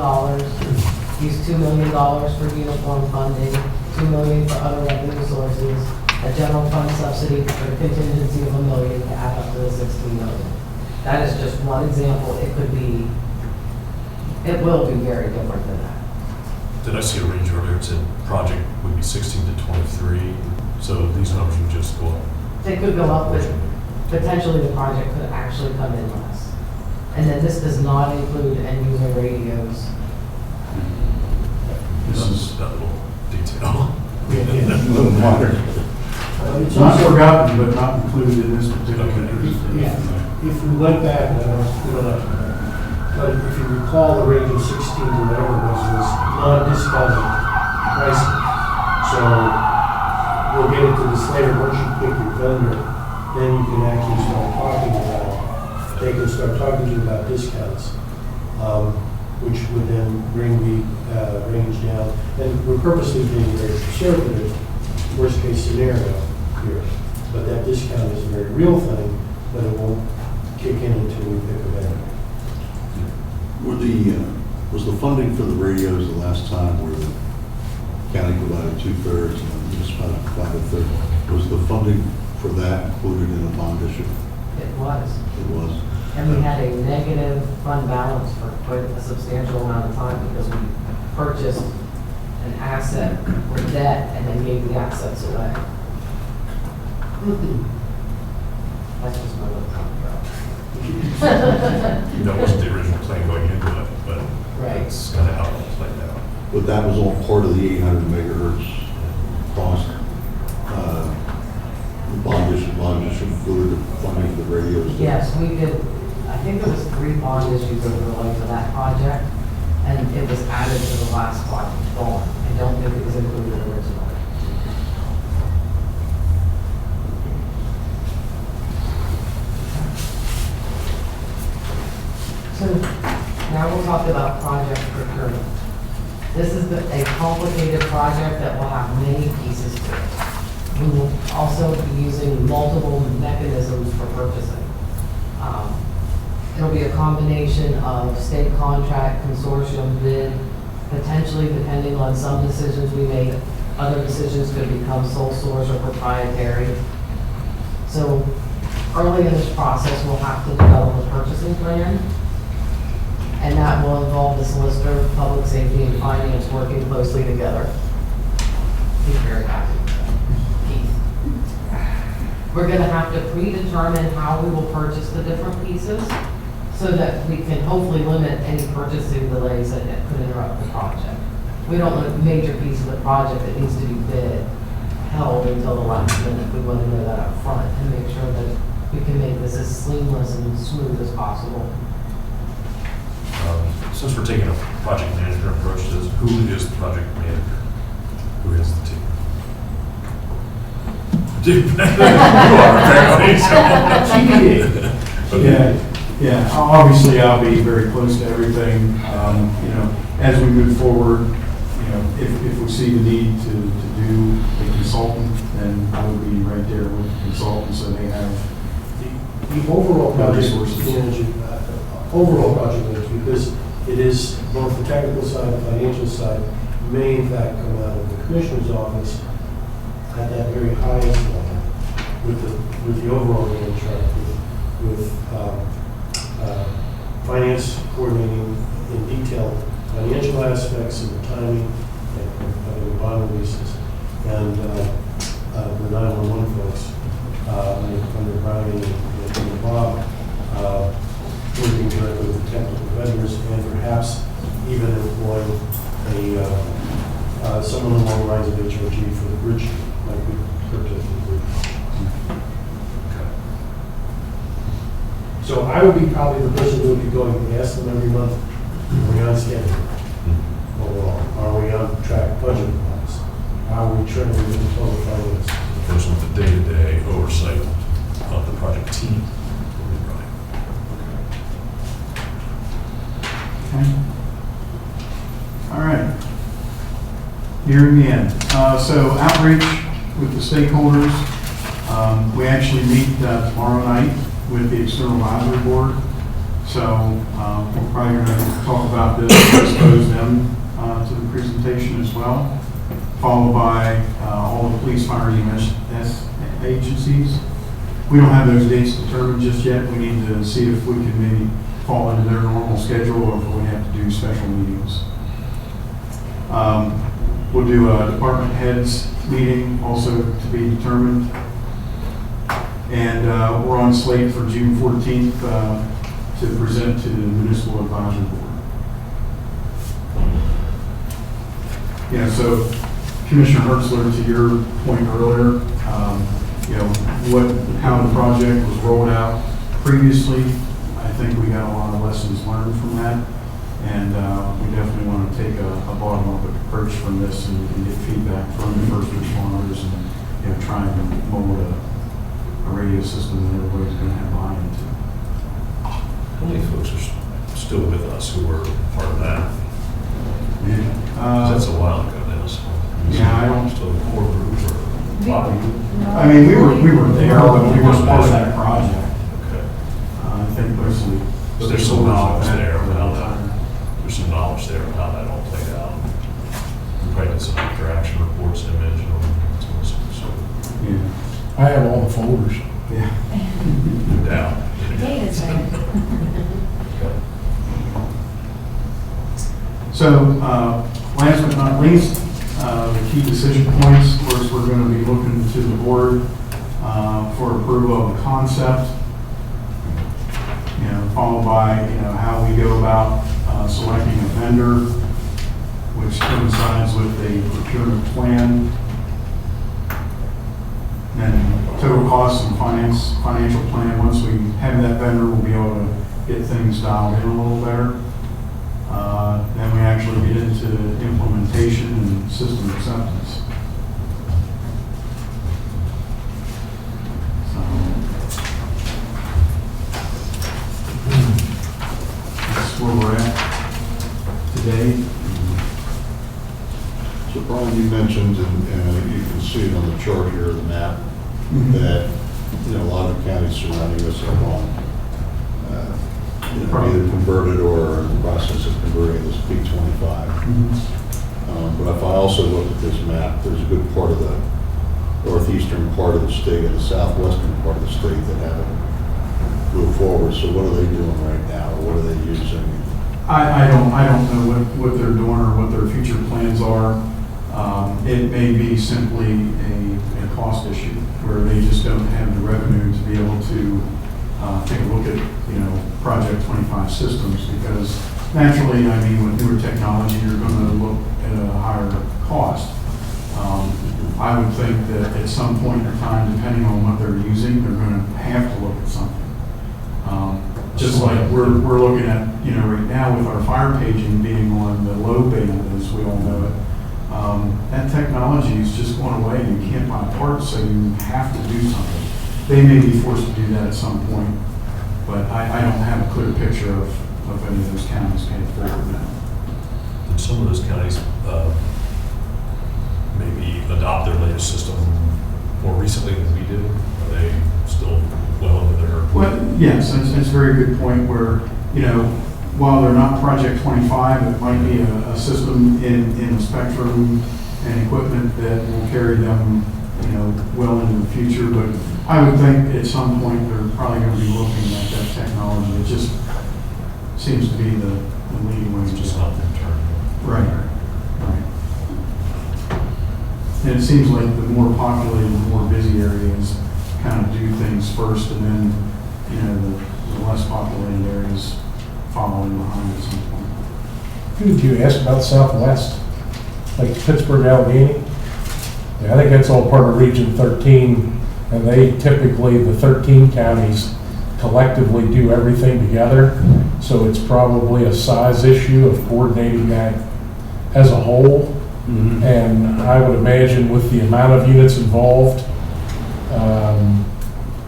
Speaker 7: use $2 million for uniform funding, $2 million for other revenue sources, a general fund subsidy for the contingency of $1 million to add up to the $16 million. That is just one example. It will be very different than that.
Speaker 5: Did I see a range earlier? It said project would be 16 to 23. So these numbers would just go up.
Speaker 7: They could go up, but potentially the project could actually come in less. And then this does not include end user radios.
Speaker 5: This is that little detail.
Speaker 4: Little minor.
Speaker 2: It's
Speaker 3: Not
Speaker 2: also,
Speaker 3: forgotten, but not included in this particular.
Speaker 2: if we went back, we don't have to, but if you recall, the range of 16 to whatever it was non-discounted pricing. So we'll get into this later. Once you pick your vendor, then you can actually start talking about, they can start talking to you about discounts, which would then bring the range down. And we're purposely being very conservative, worst case scenario here. But that discount is a very real thing, but it won't kick in until we pick a vendor.
Speaker 4: Was the funding for the radios the last time where the county provided 2/3 and the municipality provided 1/3? Was the funding for that included in a bond issue?
Speaker 7: It was.
Speaker 4: It was.
Speaker 7: And we had a negative fund balance for quite a substantial amount of time because we purchased an asset for debt and then gave the assets away. That's just my little comment.
Speaker 5: That wasn't the original plan going into it, but
Speaker 7: Right.
Speaker 5: that's kind of how it played out.
Speaker 4: But that was all part of the 800 megahertz cost. The bond issue included the funding for the radios.
Speaker 7: Yes, we did, I think there was 3 bond issues over the life of that project, and it was added to the last bond. I don't think it was included originally. talked about project procurement. This is a complicated project that will have many pieces to it. We will also be using multiple mechanisms for purchasing. It'll be a combination of state contract, consortium, bid, potentially depending on some decisions we make, other decisions could become sole source or proprietary. So early in this process, we'll have to develop a purchasing plan. And that will involve the solicitor, public safety, and finance working closely together. He's very happy. Keith. We're gonna have to predetermine how we will purchase the different pieces so that we can hopefully limit any purchasing delays that could interrupt the project. We don't want a major piece of the project that needs to be bid held until the last minute. We want to know that up front and make sure that we can make this as seamless and smooth as possible.
Speaker 5: Since we're taking a project management approach to this, who is the project manager? Who is the team? You are, apparently.
Speaker 3: Yeah, obviously I'll be very close to everything. As we move forward, if we see the need to do a consultant, then I would be right there with the consultant so they have
Speaker 2: The overall project
Speaker 3: resources.
Speaker 2: overall project management, because it is both the technical side, the financial side, may in fact come out of the commissioner's office at that very highest level with the overall Gantt chart, with finance coordinating in detail financial aspects and the timing of the bond releases, and the 911 folks under Browning and Bob, working directly with the technical vendors, and perhaps even employing someone along the lines of HRG for the bridge, like we purchased the bridge. So I would be probably the person who would be going to ask them every month, are we on schedule? Overall, are we on track budget-wise? Are we trending with the total finance?
Speaker 5: The person with the day-to-day oversight of the project team will be Brian.
Speaker 3: Okay. All right. Nearing the end. So outreach with the stakeholders. We actually meet tomorrow night with the External Advisory Board. So we're probably going to talk about this and expose them to the presentation as well, followed by all the police, fire, EMS agencies. We don't have those dates determined just yet. We need to see if we can maybe fall into their normal schedule or if we have to do special meetings. We'll do a department heads meeting also to be determined. And we're on slate for June 14th to present to the Municipal Advisory Board. So Commissioner Hertzler, to your point earlier, how the project was rolled out previously, I think we got a lot of lessons learned from that. And we definitely want to take a bottom-up approach from this and get feedback from the first responders and try and mold a radio system that everybody's going to have buy-in to.
Speaker 5: How many folks are still with us who were part of that? That's a while ago now, so.
Speaker 3: Yeah, I don't.
Speaker 5: Still a core group or Bobby?
Speaker 3: I mean, we were there, but we weren't part of that project.
Speaker 5: Okay.
Speaker 3: I think mostly.
Speaker 5: So there's some knowledge there of how that, there's some knowledge there of how that all played out. We probably did some after-action reports, I imagine, so.
Speaker 3: Yeah.
Speaker 6: I have all the folders.
Speaker 3: Yeah.
Speaker 5: No doubt.
Speaker 8: Data's there.
Speaker 3: So, last but not least, the key decision points. Of course, we're going to be looking to the board for approval of the concept. Followed by how we go about selecting a vendor, which coincides with a procurement plan. And total costs and financial plan. Once we have that vendor, we'll be able to get things dialed in a little better. Then we actually get into implementation and system acceptance. So that's where we're at. state.
Speaker 4: So Brian, you mentioned, and you can see it on the chart here, the map, that, you know, a lot of the counties surrounding us are on, either converted or in the process of converting this P25. But if I also look at this map, there's a good part of the northeastern part of the state and the southwestern part of the state that haven't moved forward. So what are they doing right now, or what are they using?
Speaker 3: I don't know what they're doing or what their future plans are. It may be simply a cost issue where they just don't have the revenue to be able to take a look at, Project 25 systems, because naturally, I mean, with newer technology, you're going to look at a higher cost. I would think that at some point in time, depending on what they're using, they're going to have to look at something. Just like we're looking at, right now with our fire paging being on the low band, as we all know it, that technology is just going away. You can't buy parts, so you have to do something. They may be forced to do that at some point, but I don't have a clear picture of any of those counties going forward now.
Speaker 5: Did some of those counties maybe adopt their latest system more recently than we did? Are they still well into their...
Speaker 3: Well, yes, it's a very good point where, while they're not Project 25, it might be a system in the spectrum and equipment that will carry them, well into the future. But I would think at some point they're probably going to be looking at that technology. It just seems to be the leading way.
Speaker 5: It's just not their turn.
Speaker 3: Right. And it seems like the more populated, the more busy areas kind of do things first, and then, the less populated areas following behind at some point.
Speaker 6: Who did you ask about the Southwest? Like Pittsburgh, Allegheny? Yeah, I think that's all part of Region 13, and they typically, the 13 counties collectively do everything together, so it's probably a size issue of coordinating that as a whole. And I would imagine with the amount of units involved,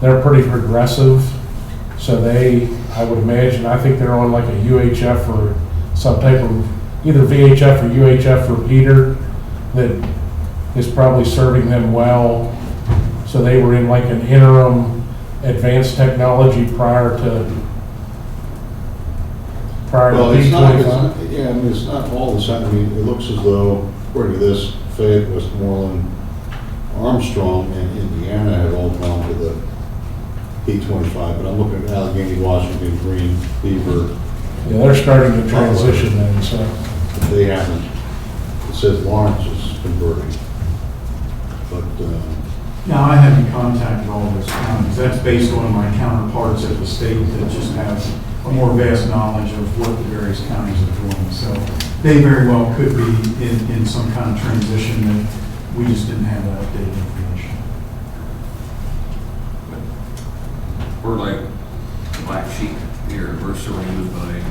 Speaker 6: they're pretty progressive. So I would imagine, I think they're on like a UHF or some type of, either VHF or UHF repeater that is probably serving them well. So they were in like an interim advanced technology prior to
Speaker 4: Well, it's
Speaker 6: P25.
Speaker 4: it's not all the same. I mean, it looks as though, according to this, Fayette, Westmoreland, Armstrong, and Indiana have all gone to the P25, but I'm looking at Allegheny, Washington, Green, Beaver.
Speaker 6: Yeah, they're starting to transition then, so.
Speaker 4: They haven't. It says Lawrence is converting. But,
Speaker 3: Now, I haven't contacted all those counties. That's based on my counterparts at the state that just have a more vast knowledge of what the various counties are doing. So they very well could be in some kind of transition that we just didn't have that updated information.
Speaker 1: We're like the black sheep here, we're surrounded by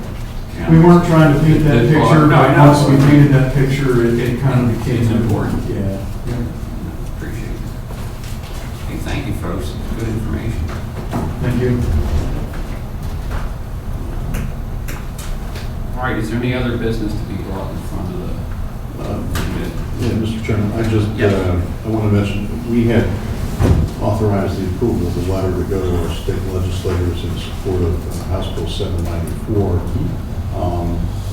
Speaker 1: counties.
Speaker 3: We weren't trying to paint that picture,
Speaker 1: No, I
Speaker 3: but
Speaker 1: know.
Speaker 3: once we painted that picture, it kind of became
Speaker 1: It's important.
Speaker 3: Yeah.
Speaker 1: Appreciate it. Hey, thank you, folks. Good information.
Speaker 3: Thank you.
Speaker 1: All right, is there any other business to be brought in front of the committee?
Speaker 4: yeah, Mr. Chairman, I want to mention, we had authorized the approval of the letter to go to our state legislators in support of House Bill 794.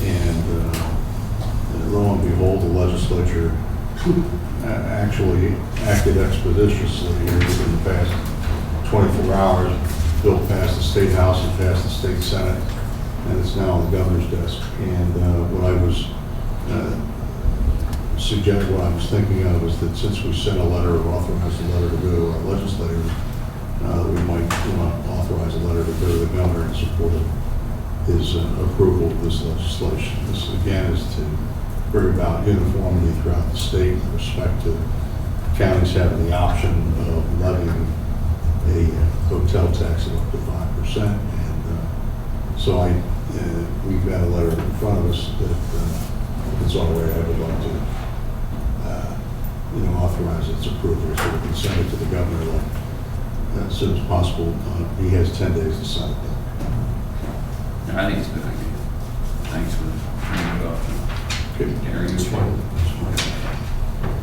Speaker 4: And lo and behold, the legislature actually acted expeditiously here within the past 24 hours. Bill passed the State House and passed the State Senate, and it's now on the governor's desk. And what I was what I was thinking of is that since we sent a letter or authorized a letter to go to our legislators, we might authorize a letter to go to the governor in support of his approval of this legislation. This again is to bring about uniformity throughout the state with respect to counties having the option of levying a hotel tax of up to 5%. And so we've got a letter in front of us that, if it's all right, I would like to authorize its approval so we can send it to the governor as soon as possible. He has 10 days to sign it.
Speaker 1: I think it's a good idea. Thanks for bringing it up. Gary, you fine?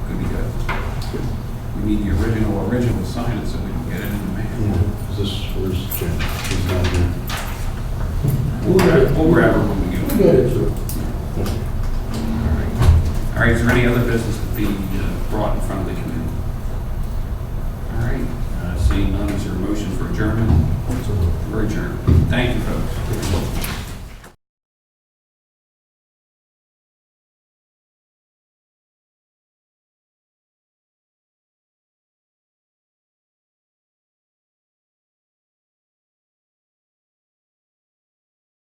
Speaker 1: Could be good. We need the original sign it so we can get it in the mail.
Speaker 4: Yeah, is this, where's Jim? He's not here.
Speaker 1: We'll grab her when we get
Speaker 2: We
Speaker 1: it.
Speaker 2: get it through.
Speaker 1: All right, is there any other business to be brought in front of the committee? All right, seeing none, is there a motion for adjournment? We're adjourned. Thank you, folks.